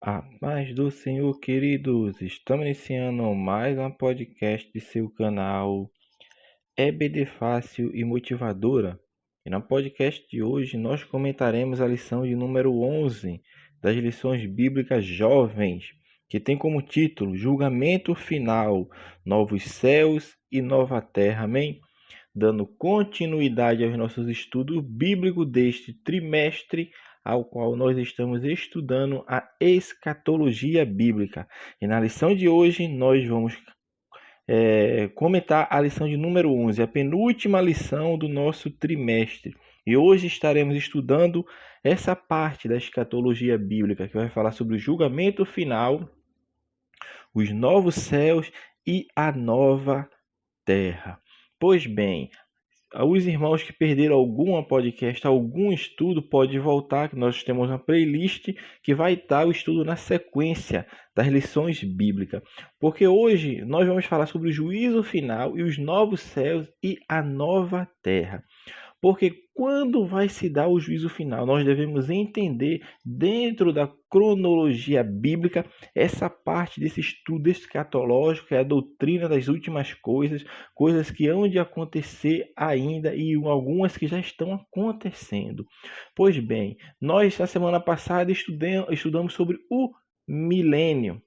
A paz do Senhor, queridos. Estamos iniciando mais um podcast de seu canal EBD Fácil e Motivadora. E no podcast de hoje nós comentaremos a lição de número 11 das lições bíblicas jovens, que tem como título Julgamento Final, Novos Céus e Nova Terra. Amém? Dando continuidade aos nossos estudos bíblicos deste trimestre, ao qual nós estamos estudando a escatologia bíblica. E na lição de hoje nós vamos comentar a lição de número 11, a penúltima lição do nosso trimestre. E hoje estaremos estudando essa parte da escatologia bíblica, que vai falar sobre o julgamento final, os novos céus e a nova terra. Pois bem, os irmãos que perderam algum podcast, algum estudo, pode voltar, que nós temos uma playlist que vai estar o estudo na sequência das lições bíblicas. Porque hoje nós vamos falar sobre o juízo final e os novos céus e a nova terra. Porque quando vai se dar o juízo final, nós devemos entender, dentro da cronologia bíblica, essa parte desse estudo escatológico, que é a doutrina das últimas coisas, coisas que hão de acontecer ainda e algumas que já estão acontecendo. Pois bem, nós, na semana passada, estudamos sobre o milênio.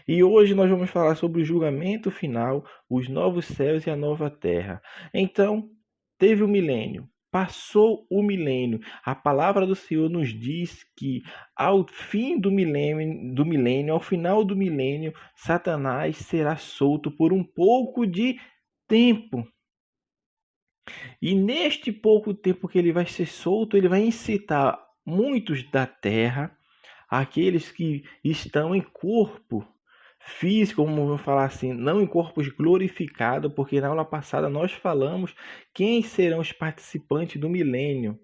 E hoje nós vamos falar sobre o julgamento final, os novos céus e a nova terra. Então, teve o milênio, passou o milênio. A palavra do Senhor nos diz que ao fim do milênio, ao final do milênio, Satanás será solto por um pouco de tempo. E neste pouco tempo que ele vai ser solto, ele vai incitar muitos da terra, aqueles que estão em corpo físico, como vou falar assim, não em corpos glorificados, porque na aula passada nós falamos quem serão os participantes do milênio.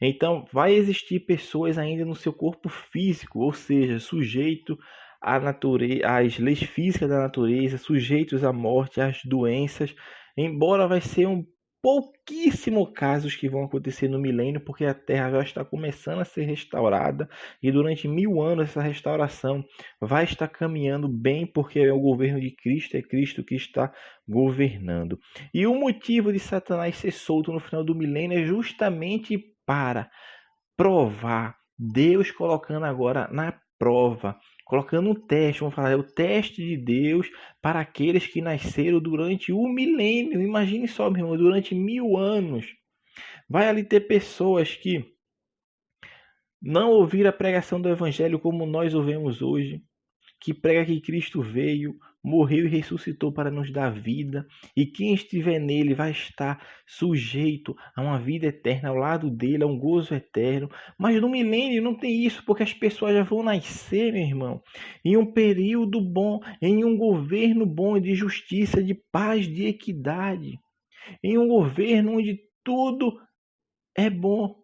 Então, vai existir pessoas ainda no seu corpo físico, ou seja, sujeito às leis físicas da natureza, sujeitos à morte, às doenças, embora vai ser pouquíssimo casos que vão acontecer no milênio, porque a Terra já está começando a ser restaurada e durante 1000 anos essa restauração vai estar caminhando bem, porque é o governo de Cristo, é Cristo que está governando. E o motivo de Satanás ser solto no final do milênio é justamente para provar, Deus colocando agora na prova, colocando um teste, vamos falar, é o teste de Deus para aqueles que nasceram durante o milênio. Imagine só, meu irmão, durante 1000 anos. Vai ali ter pessoas que não ouviram a pregação do Evangelho como nós ouvimos hoje, que prega que Cristo veio, morreu e ressuscitou para nos dar vida, e quem estiver nele vai estar sujeito a uma vida eterna, ao lado dele, a um gozo eterno. Mas no milênio não tem isso, porque as pessoas já vão nascer, meu irmão, em um período bom, em um governo bom de justiça, de paz, de equidade, em um governo onde tudo é bom.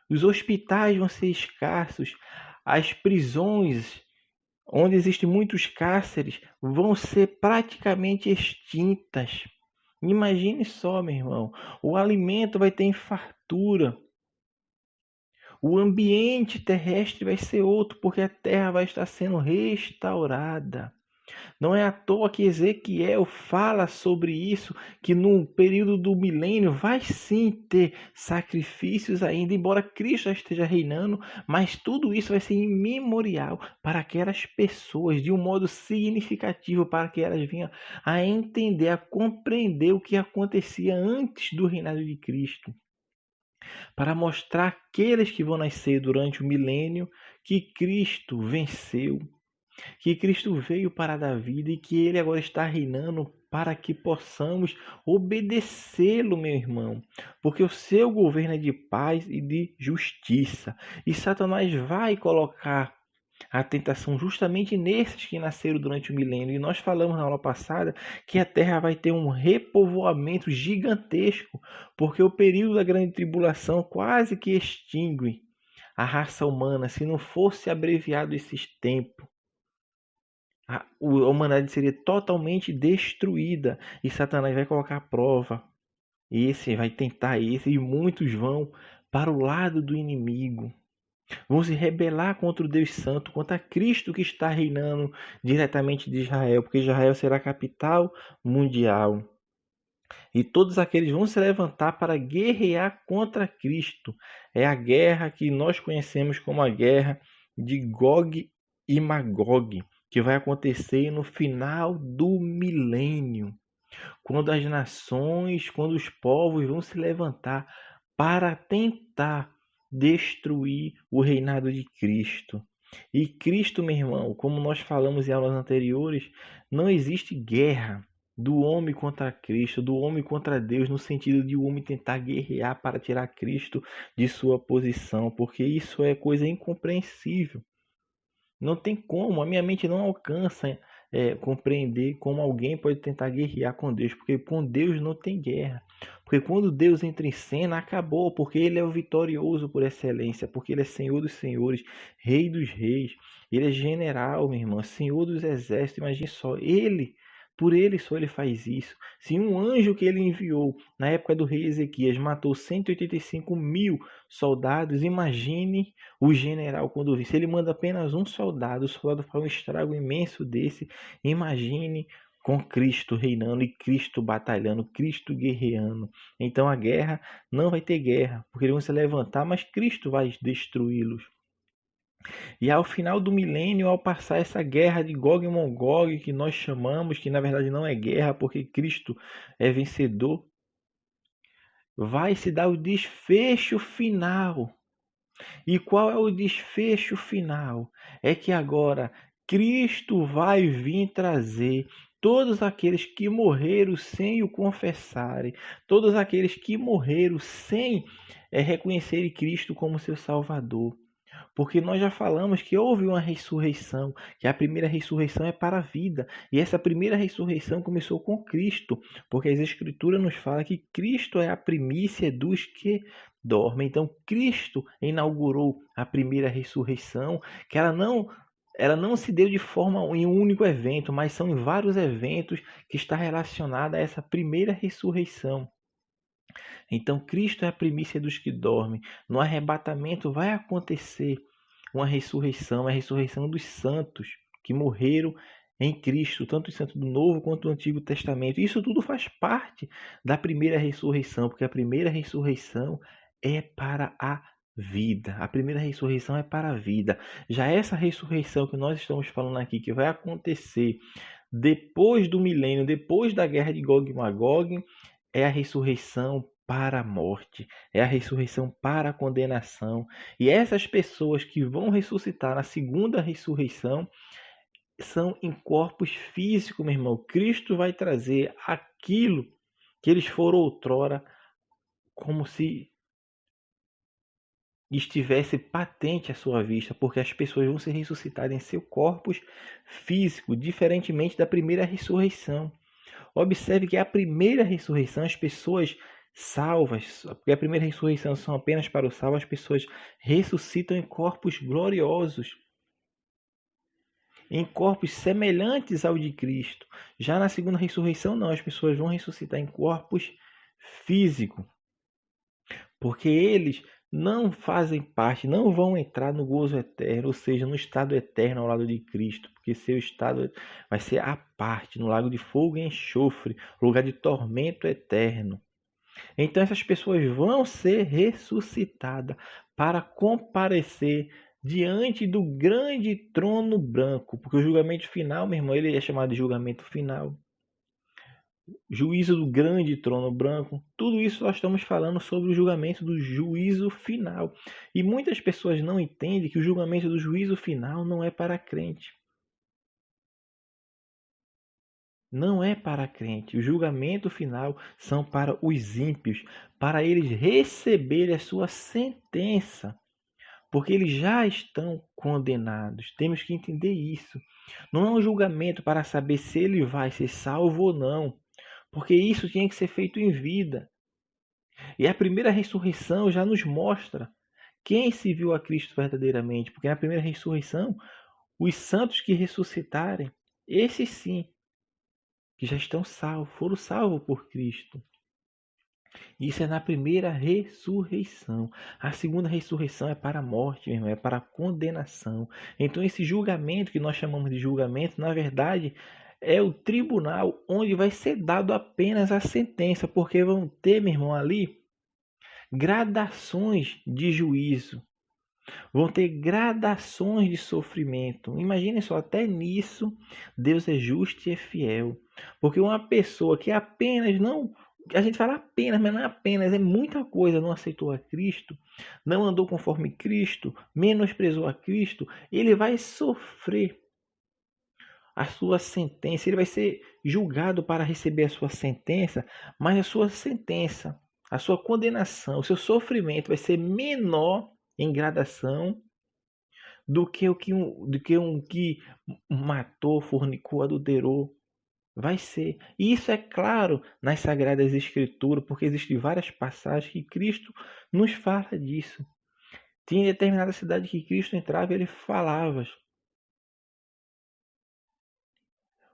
Os hospitais vão ser escassos, as prisões onde existem muitos cárceres, vão ser praticamente extintas. Imagine só, meu irmão, o alimento vai ter em fartura. O ambiente terrestre vai ser outro, porque a terra vai estar sendo restaurada. Não é à toa que Ezequiel fala sobre isso, que no período do milênio vai sim ter sacrifícios ainda, embora Cristo já esteja reinando, mas tudo isso vai ser imemorial para aquelas pessoas, de um modo significativo, para que elas venham a entender, a compreender o que acontecia antes do reinado de Cristo, para mostrar àqueles que vão nascer durante o milênio que Cristo venceu, que Cristo veio para dar vida e que Ele agora está reinando para que possamos obedecê-lo, meu irmão. Porque o seu governo é de paz e de justiça. E Satanás vai colocar a tentação justamente nesses que nasceram durante o milênio. E nós falamos na aula passada que a Terra vai ter um repovoamento gigantesco, porque o período da grande tribulação quase que extingue a raça humana, se não fosse abreviado esses tempos. A humanidade seria totalmente destruída e Satanás vai colocar a prova. Esse vai tentar esse e muitos vão para o lado do inimigo. Vão se rebelar contra o Deus Santo, contra Cristo que está reinando diretamente de Israel, porque Israel será a capital mundial. E todos aqueles vão se levantar para guerrear contra Cristo. É a guerra que nós conhecemos como a guerra de Gog e Magog, que vai acontecer no final do milênio, quando as nações, quando os povos vão se levantar para tentar destruir o reinado de Cristo. E Cristo, meu irmão, como nós falamos em aulas anteriores, não existe guerra do homem contra Cristo, do homem contra Deus, no sentido de o homem tentar guerrear para tirar Cristo de sua posição, porque isso é coisa incompreensível. Não tem como, a minha mente não alcança compreender como alguém pode tentar guerrear com Deus, porque com Deus não tem guerra. Porque quando Deus entra em cena, acabou, porque Ele é o vitorioso por excelência, porque Ele é Senhor dos senhores, Rei dos reis, Ele é general, minha irmã, Senhor dos exércitos, imagine só, por Ele só Ele faz isso. Se um anjo que Ele enviou na época do rei Ezequias matou 185 mil soldados, imagine o general, quando vê, se ele manda apenas um soldado, o soldado faz um estrago imenso desse. Imagine com Cristo reinando e Cristo batalhando, Cristo guerreando. Então a guerra não vai ter guerra, porque eles vão se levantar, mas Cristo vai destruí-los. E ao final do milênio, ao passar essa guerra de Gog e Magog, que nós chamamos, que na verdade não é guerra, porque Cristo é vencedor, vai se dar o desfecho final. E qual é o desfecho final? É que agora Cristo vai vir trazer todos aqueles que morreram sem o confessarem, todos aqueles que morreram sem reconhecerem Cristo como seu Salvador. Porque nós já falamos que houve uma ressurreição, que a primeira ressurreição é para a vida. E essa primeira ressurreição começou com Cristo, porque as Escrituras nos falam que Cristo é a primícia dos que dormem. Então Cristo inaugurou a primeira ressurreição, que ela não se deu de forma em um único evento, mas são em vários eventos que está relacionada a essa primeira ressurreição. Então Cristo é a primícia dos que dormem. No arrebatamento vai acontecer uma ressurreição, a ressurreição dos santos que morreram em Cristo, tanto os santos do Novo quanto do Antigo Testamento. Isso tudo faz parte da primeira ressurreição, porque a primeira ressurreição é para a vida. A primeira ressurreição é para a vida. Já essa ressurreição que nós estamos falando aqui, que vai acontecer depois do milênio, depois da guerra de Gog e Magog, é a ressurreição para a morte, é a ressurreição para a condenação. E essas pessoas que vão ressuscitar na segunda ressurreição são em corpos físicos, meu irmão. Cristo vai trazer aquilo que eles foram outrora, como se estivesse patente à sua vista, porque as pessoas vão se ressuscitar em seus corpos físicos, diferentemente da primeira ressurreição. Observe que a primeira ressurreição, as pessoas salvas, porque a primeira ressurreição são apenas para os salvos, as pessoas ressuscitam em corpos gloriosos, em corpos semelhantes ao de Cristo. Já na segunda ressurreição, não, as pessoas vão ressuscitar em corpos físicos, porque eles não fazem parte, não vão entrar no gozo eterno, ou seja, no estado eterno ao lado de Cristo, porque seu estado vai ser à parte, no lago de fogo e enxofre, lugar de tormento eterno. Então essas pessoas vão ser ressuscitadas para comparecer diante do grande trono branco, porque o julgamento final, meu irmão, ele é chamado de julgamento final. Juízo do grande trono branco, tudo isso nós estamos falando sobre o julgamento do juízo final. E muitas pessoas não entendem que o julgamento do juízo final não é para crente. Não é para crente. O julgamento final são para os ímpios, para eles receberem a sua sentença, porque eles já estão condenados. Temos que entender isso. Não é um julgamento para saber se ele vai ser salvo ou não, porque isso tinha que ser feito em vida. E a primeira ressurreição já nos mostra quem se viu a Cristo verdadeiramente, porque na primeira ressurreição, os santos que ressuscitarem, esses sim, que já estão salvos, foram salvos por Cristo. Isso é na primeira ressurreição. A segunda ressurreição é para a morte, meu irmão, é para a condenação. Então, esse julgamento que nós chamamos de julgamento, na verdade, é o tribunal onde vai ser dado apenas a sentença, porque vão ter, meu irmão, ali gradações de juízo. Vão ter gradações de sofrimento. Imagine só, até nisso Deus é justo e é fiel. Porque uma pessoa que apenas não, a gente fala apenas, mas não é apenas, é muita coisa, não aceitou a Cristo, não andou conforme Cristo, menosprezou a Cristo, ele vai sofrer a sua sentença, ele vai ser julgado para receber a sua sentença, mas a sua sentença, a sua condenação, o seu sofrimento vai ser menor em gradação do que um que matou, fornicou, adulterou. Vai ser. E isso é claro nas Sagradas Escrituras, porque existem várias passagens que Cristo nos fala disso. Tinha determinada cidade que Cristo entrava e ele falava.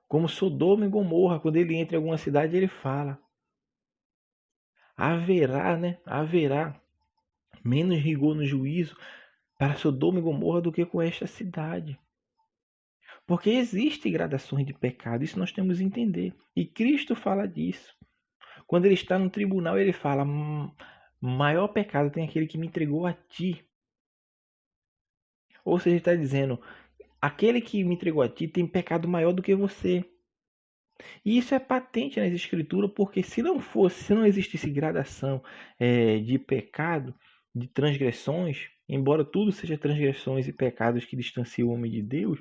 Como Sodoma e Gomorra, quando ele entra em alguma cidade, ele fala. Haverá, né? Haverá menos rigor no juízo para Sodoma e Gomorra do que com esta cidade. Porque existem gradações de pecado, isso nós temos que entender. E Cristo fala disso. Quando ele está no tribunal, ele fala: maior pecado tem aquele que me entregou a ti. Ou seja, ele está dizendo: aquele que me entregou a ti tem pecado maior do que você. E isso é patente nas escrituras, porque se não existisse gradação de pecado, de transgressões, embora tudo seja transgressões e pecados que distanciam o homem de Deus,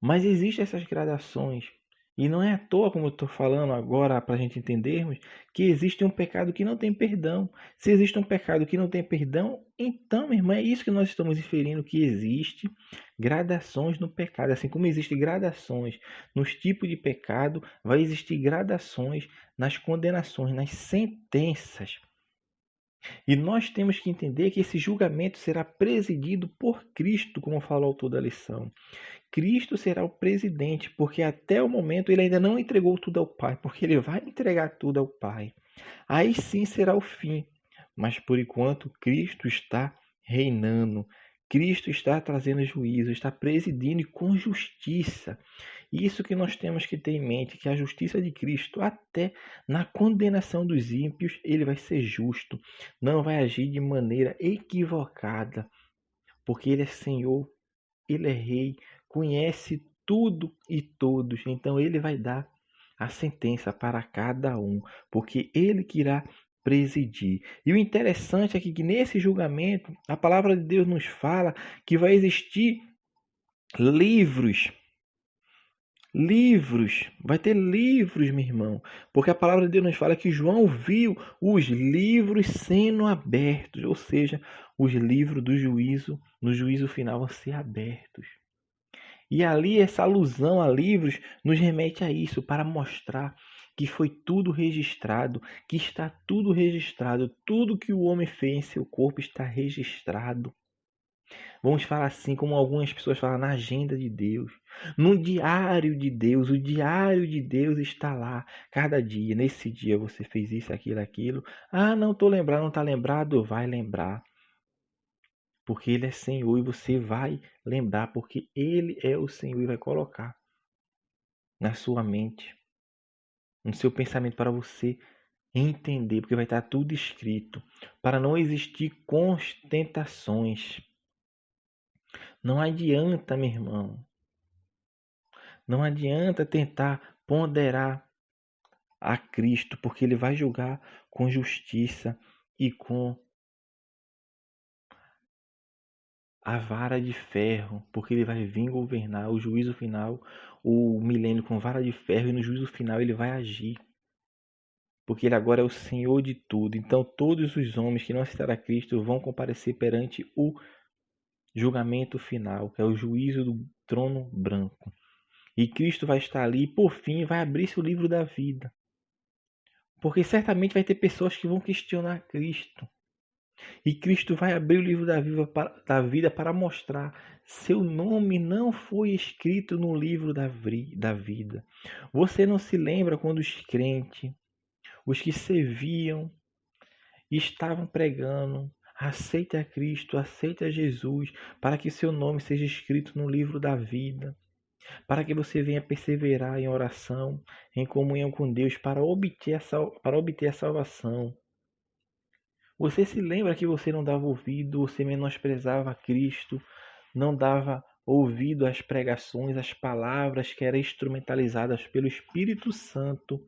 mas existem essas gradações. E não é à toa, como eu estou falando agora, para a gente entendermos, que existe um pecado que não tem perdão. Se existe um pecado que não tem perdão, então, minha irmã, é isso que nós estamos inferindo, que existe gradações no pecado. Assim como existem gradações nos tipos de pecado, vai existir gradações nas condenações, nas sentenças. E nós temos que entender que esse julgamento será presidido por Cristo, como fala o autor da lição. Cristo será o presidente, porque até o momento ele ainda não entregou tudo ao Pai, porque ele vai entregar tudo ao Pai. Aí sim será o fim. Mas por enquanto Cristo está reinando. Cristo está trazendo juízo, está presidindo e com justiça. Isso que nós temos que ter em mente, que a justiça de Cristo, até na condenação dos ímpios, ele vai ser justo. Não vai agir de maneira equivocada, porque ele é Senhor, ele é Rei, conhece tudo e todos. Então ele vai dar a sentença para cada um, porque ele que irá presidir. E o interessante é que nesse julgamento, a palavra de Deus nos fala que vai existir livros. Livros, vai ter livros, meu irmão, porque a palavra de Deus nos fala que João viu os livros sendo abertos, ou seja, os livros do juízo, no juízo final vão ser abertos. E ali essa alusão a livros nos remete a isso, para mostrar que foi tudo registrado, que está tudo registrado, tudo que o homem fez em seu corpo está registrado. Vamos falar assim, como algumas pessoas falam, na agenda de Deus, no diário de Deus. O diário de Deus está lá, cada dia. Nesse dia você fez isso, aquilo, aquilo. Ah, não estou lembrado, não está lembrado? Vai lembrar. Porque Ele é Senhor e você vai lembrar, porque Ele é o Senhor e vai colocar na sua mente, no seu pensamento para você entender, porque vai estar tudo escrito, para não existir constatações. Não adianta, meu irmão, não adianta tentar ponderar a Cristo, porque Ele vai julgar com justiça e com a vara de ferro, porque ele vai vir governar o juízo final, o milênio com vara de ferro, e no juízo final ele vai agir. Porque ele agora é o Senhor de tudo. Então todos os homens que não aceitaram a Cristo vão comparecer perante o julgamento final, que é o juízo do trono branco. E Cristo vai estar ali e por fim vai abrir-se o livro da vida. Porque certamente vai ter pessoas que vão questionar Cristo. E Cristo vai abrir o livro da vida para mostrar: seu nome não foi escrito no livro da vida. Você não se lembra quando os crentes, os que serviam e estavam pregando: aceite a Cristo, aceite a Jesus, para que seu nome seja escrito no livro da vida, para que você venha perseverar em oração, em comunhão com Deus, para obter a salvação. Você se lembra que você não dava ouvido, você menosprezava Cristo, não dava ouvido às pregações, às palavras que eram instrumentalizadas pelo Espírito Santo,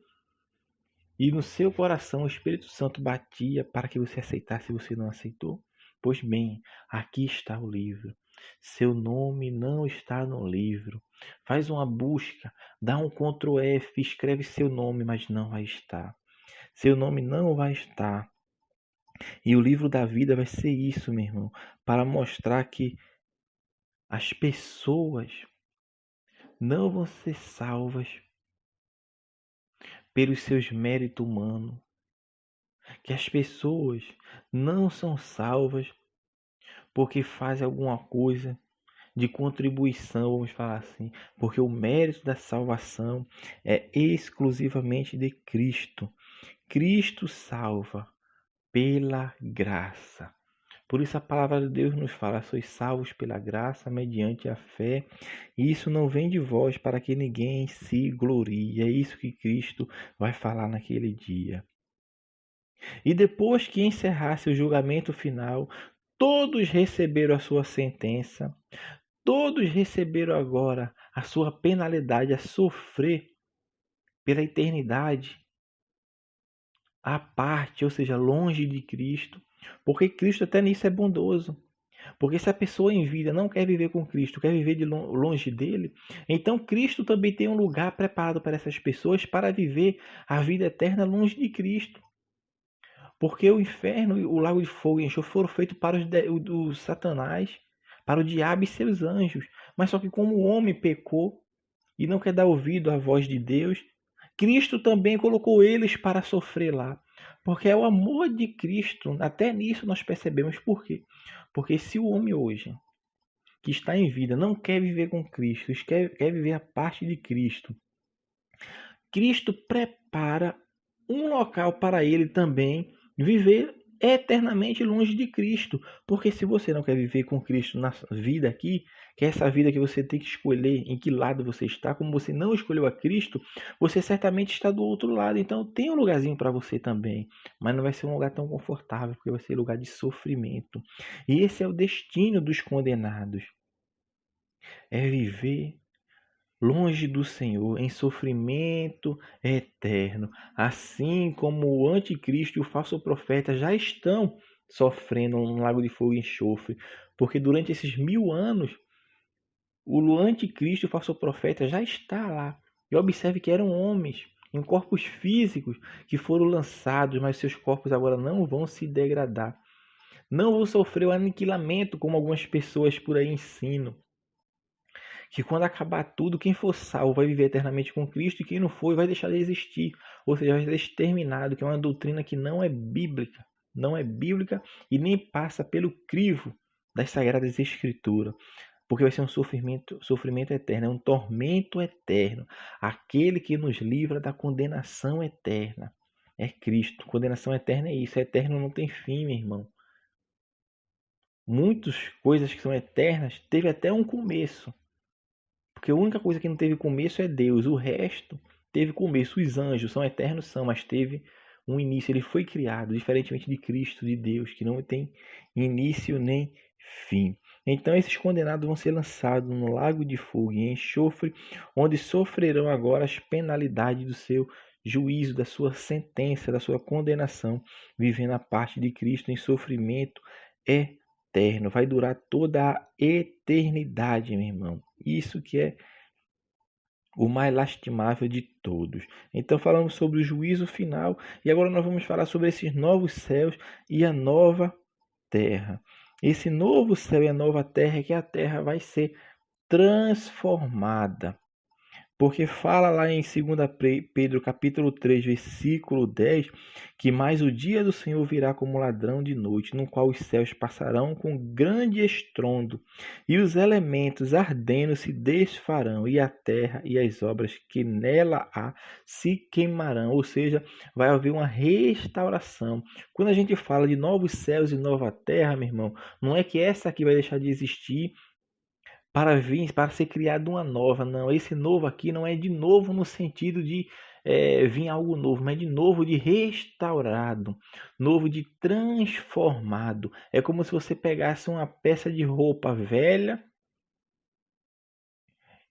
e no seu coração o Espírito Santo batia para que você aceitasse e você não aceitou? Pois bem, aqui está o livro. Seu nome não está no livro. Faz uma busca, dá um Ctrl F, escreve seu nome, mas não vai estar. Seu nome não vai estar. E o livro da vida vai ser isso, meu irmão, para mostrar que as pessoas não vão ser salvas pelos seus méritos humanos, que as pessoas não são salvas porque fazem alguma coisa de contribuição, vamos falar assim, porque o mérito da salvação é exclusivamente de Cristo. Cristo salva pela graça. Por isso a palavra de Deus nos fala: sois salvos pela graça mediante a fé, e isso não vem de vós para que ninguém se glorie. É isso que Cristo vai falar naquele dia. E depois que encerrasse o julgamento final, todos receberam a sua sentença, todos receberam agora a sua penalidade a sofrer pela eternidade à parte, ou seja, longe de Cristo, porque Cristo até nisso é bondoso. Porque se a pessoa em vida não quer viver com Cristo, quer viver de longe dele, então Cristo também tem um lugar preparado para essas pessoas para viver a vida eterna longe de Cristo. Porque o inferno e o lago de fogo e enxofre foram feitos para os Satanás, para o diabo e seus anjos. Mas só que como o homem pecou e não quer dar ouvido à voz de Deus, Cristo também colocou eles para sofrer lá. Porque é o amor de Cristo. Até nisso nós percebemos por quê. Porque se o homem hoje, que está em vida, não quer viver com Cristo, quer viver a parte de Cristo, Cristo prepara um local para ele também viver eternamente longe de Cristo. Porque se você não quer viver com Cristo na vida aqui, que é essa vida que você tem que escolher em que lado você está, como você não escolheu a Cristo, você certamente está do outro lado. Então tem um lugarzinho para você também, mas não vai ser um lugar tão confortável, porque vai ser lugar de sofrimento. E esse é o destino dos condenados. É viver longe do Senhor, em sofrimento eterno, assim como o anticristo e o falso profeta já estão sofrendo no lago de fogo e enxofre, porque durante esses 1000 anos, o anticristo e o falso profeta já está lá. E observe que eram homens em corpos físicos que foram lançados, mas seus corpos agora não vão se degradar. Não vão sofrer o aniquilamento, como algumas pessoas por aí ensinam. Que quando acabar tudo, quem for salvo vai viver eternamente com Cristo, e quem não for vai deixar de existir, ou seja, vai ser exterminado, que é uma doutrina que não é bíblica, e nem passa pelo crivo das Sagradas Escrituras, porque vai ser um sofrimento eterno, é um tormento eterno. Aquele que nos livra da condenação eterna é Cristo. Condenação eterna é isso, eterno não tem fim, meu irmão. Muitas coisas que são eternas teve até um começo. Porque a única coisa que não teve começo é Deus. O resto teve começo. Os anjos são eternos, mas teve um início. Ele foi criado, diferentemente de Cristo, de Deus, que não tem início nem fim. Então esses condenados vão ser lançados no lago de fogo e enxofre, onde sofrerão agora as penalidades do seu juízo, da sua sentença, da sua condenação, vivendo a parte de Cristo em sofrimento eterno. Vai durar toda a eternidade, meu irmão. Isso que é o mais lastimável de todos. Então falamos sobre o juízo final e agora nós vamos falar sobre esses novos céus e a nova terra. Esse novo céu e a nova terra é que a terra vai ser transformada. Porque fala lá em 2 Pedro capítulo 3, versículo 10, que mais o dia do Senhor virá como ladrão de noite, no qual os céus passarão com grande estrondo, e os elementos ardendo se desfarão, e a terra e as obras que nela há se queimarão. Ou seja, vai haver uma restauração. Quando a gente fala de novos céus e nova terra, meu irmão, não é que essa aqui vai deixar de existir para vir, para ser criada uma nova. Não, esse novo aqui não é de novo no sentido de vir algo novo, mas de novo de restaurado, novo de transformado. É como se você pegasse uma peça de roupa velha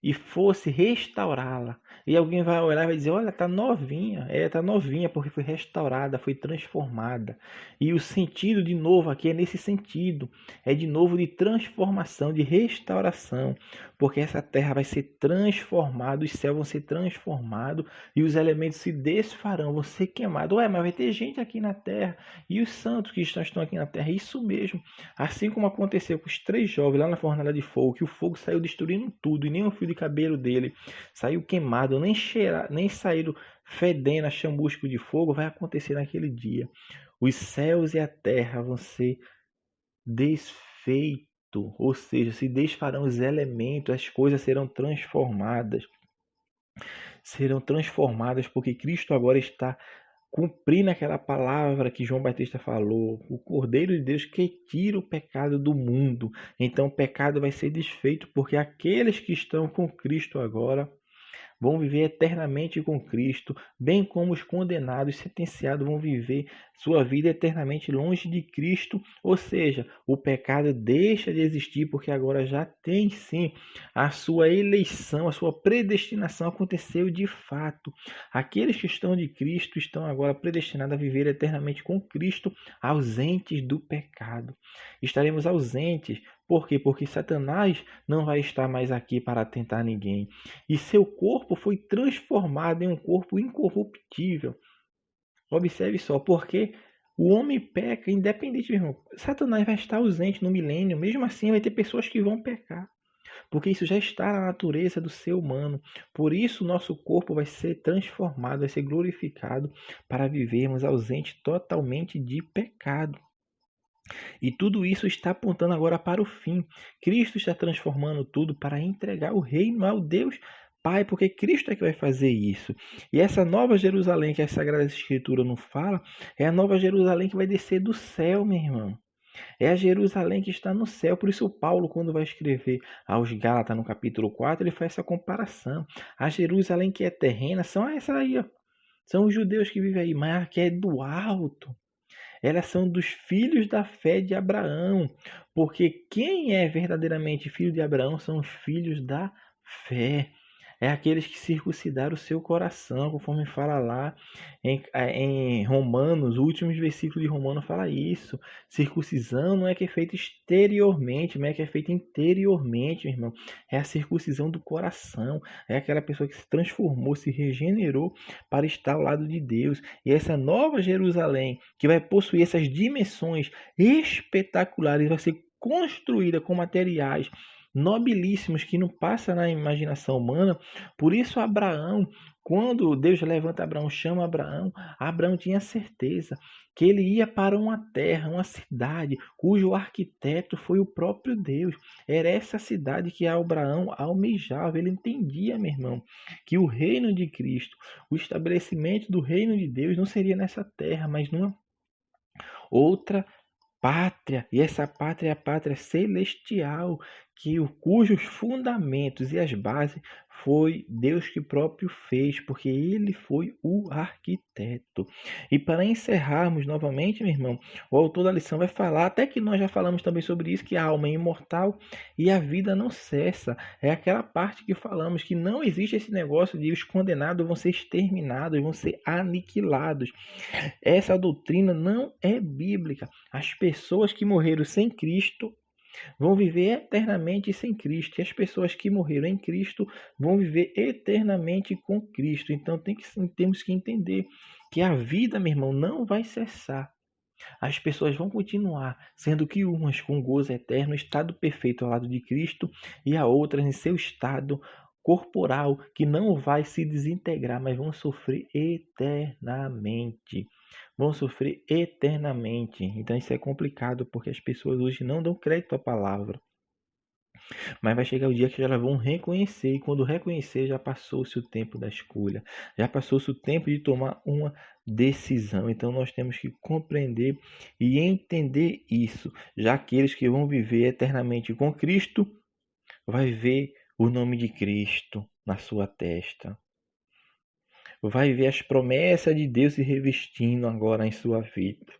e fosse restaurá-la. E alguém vai olhar e vai dizer: olha, tá novinha. É, tá novinha porque foi restaurada, foi transformada. E o sentido de novo aqui é nesse sentido. É de novo de transformação, de restauração. Porque essa terra vai ser transformada, os céus vão ser transformados e os elementos se desfarão, vão ser queimados. Ué, mas vai ter gente aqui na terra. E os santos que estão aqui na terra, isso mesmo. Assim como aconteceu com os 3 jovens lá na fornalha de fogo, que o fogo saiu destruindo tudo e nem o fio de cabelo dele saiu queimado, nem saíram fedendo a chamusco de fogo, vai acontecer naquele dia. Os céus e a terra vão ser desfeitos, ou seja, se desfarão os elementos, as coisas serão transformadas. Serão transformadas porque Cristo agora está cumprindo aquela palavra que João Batista falou, o Cordeiro de Deus que tira o pecado do mundo. Então o pecado vai ser desfeito porque aqueles que estão com Cristo agora vão viver eternamente com Cristo, bem como os condenados, sentenciados, vão viver sua vida eternamente longe de Cristo. Ou seja, o pecado deixa de existir porque agora já tem sim a sua eleição, a sua predestinação aconteceu de fato. Aqueles que estão de Cristo estão agora predestinados a viver eternamente com Cristo, ausentes do pecado. Estaremos ausentes. Por quê? Porque Satanás não vai estar mais aqui para tentar ninguém. E seu corpo foi transformado em um corpo incorruptível. Observe só, porque o homem peca independente, meu irmão. Satanás vai estar ausente no milênio, mesmo assim vai ter pessoas que vão pecar. Porque isso já está na natureza do ser humano. Por isso nosso corpo vai ser transformado, vai ser glorificado para vivermos ausente totalmente de pecado. E tudo isso está apontando agora para o fim. Cristo está transformando tudo para entregar o reino ao Deus Pai, porque Cristo é que vai fazer isso. E essa nova Jerusalém que a Sagrada Escritura não fala, é a nova Jerusalém que vai descer do céu, meu irmão. É a Jerusalém que está no céu. Por isso Paulo, quando vai escrever aos Gálatas no capítulo 4, ele faz essa comparação. A Jerusalém que é terrena são essa aí, ó. São os judeus que vivem aí, mas a que é do alto. Elas são dos filhos da fé de Abraão, porque quem é verdadeiramente filho de Abraão são os filhos da fé. É aqueles que circuncidaram o seu coração, conforme fala lá em Romanos, os últimos versículos de Romanos fala isso. Circuncisão não é que é feita exteriormente, mas é que é feita interiormente, meu irmão. É a circuncisão do coração. É aquela pessoa que se transformou, se regenerou para estar ao lado de Deus. E essa nova Jerusalém, que vai possuir essas dimensões espetaculares, vai ser construída com materiais nobilíssimos que não passa na imaginação humana. Por isso Abraão, quando Deus levanta Abraão, chama Abraão, Abraão tinha certeza que ele ia para uma terra, uma cidade, cujo arquiteto foi o próprio Deus. Era essa cidade que Abraão almejava. Ele entendia, meu irmão, que o reino de Cristo, o estabelecimento do reino de Deus não seria nessa terra, mas numa outra pátria, e essa pátria é a pátria celestial, cujos fundamentos e as bases foi Deus que próprio fez, porque ele foi o arquiteto. E para encerrarmos novamente, meu irmão, o autor da lição vai falar, até que nós já falamos também sobre isso, que a alma é imortal e a vida não cessa. É aquela parte que falamos que não existe esse negócio de os condenados vão ser exterminados, vão ser aniquilados. Essa doutrina não é bíblica. As pessoas que morreram sem Cristo vão viver eternamente sem Cristo. E as pessoas que morreram em Cristo vão viver eternamente com Cristo. Então temos que entender que a vida, meu irmão, não vai cessar. As pessoas vão continuar, sendo que umas com gozo eterno, estado perfeito ao lado de Cristo, e a outras em seu estado corporal que não vai se desintegrar, mas vão sofrer eternamente. Vão sofrer eternamente. Então isso é complicado porque as pessoas hoje não dão crédito à palavra. Mas vai chegar o dia que elas vão reconhecer, e quando reconhecer, já passou-se o tempo da escolha, já passou-se o tempo de tomar uma decisão. Então nós temos que compreender e entender isso. Já aqueles que vão viver eternamente com Cristo, vai ver o nome de Cristo na sua testa. Vai ver as promessas de Deus se revestindo agora em sua vida.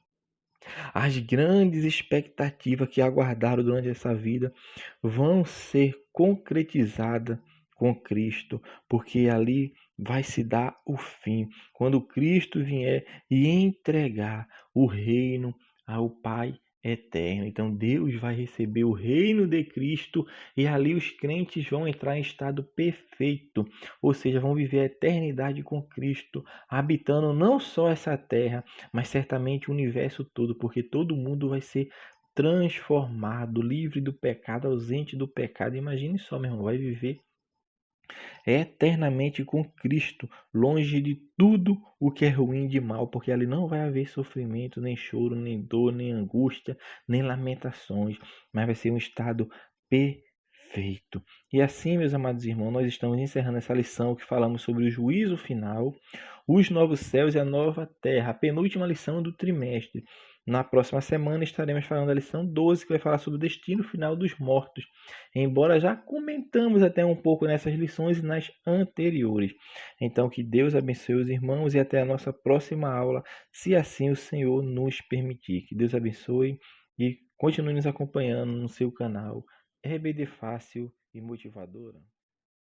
As grandes expectativas que aguardaram durante essa vida vão ser concretizadas com Cristo, porque ali vai se dar o fim, quando Cristo vier e entregar o reino ao Pai eterno. Então Deus vai receber o reino de Cristo e ali os crentes vão entrar em estado perfeito, ou seja, vão viver a eternidade com Cristo, habitando não só essa terra, mas certamente o universo todo, porque todo mundo vai ser transformado, livre do pecado, ausente do pecado. Imagine só, meu irmão, vai viver eternamente com Cristo, longe de tudo o que é ruim de mal, porque ali não vai haver sofrimento, nem choro, nem dor, nem angústia, nem lamentações, mas vai ser um estado perfeito. E assim, meus amados irmãos, nós estamos encerrando essa lição que falamos sobre o juízo final, os novos céus e a nova terra, a penúltima lição do trimestre. Na próxima semana estaremos falando da lição 12, que vai falar sobre o destino final dos mortos. Embora já comentamos até um pouco nessas lições e nas anteriores. Então que Deus abençoe os irmãos e até a nossa próxima aula, se assim o Senhor nos permitir. Que Deus abençoe e continue nos acompanhando no seu canal EBD Fácil e Motivadora.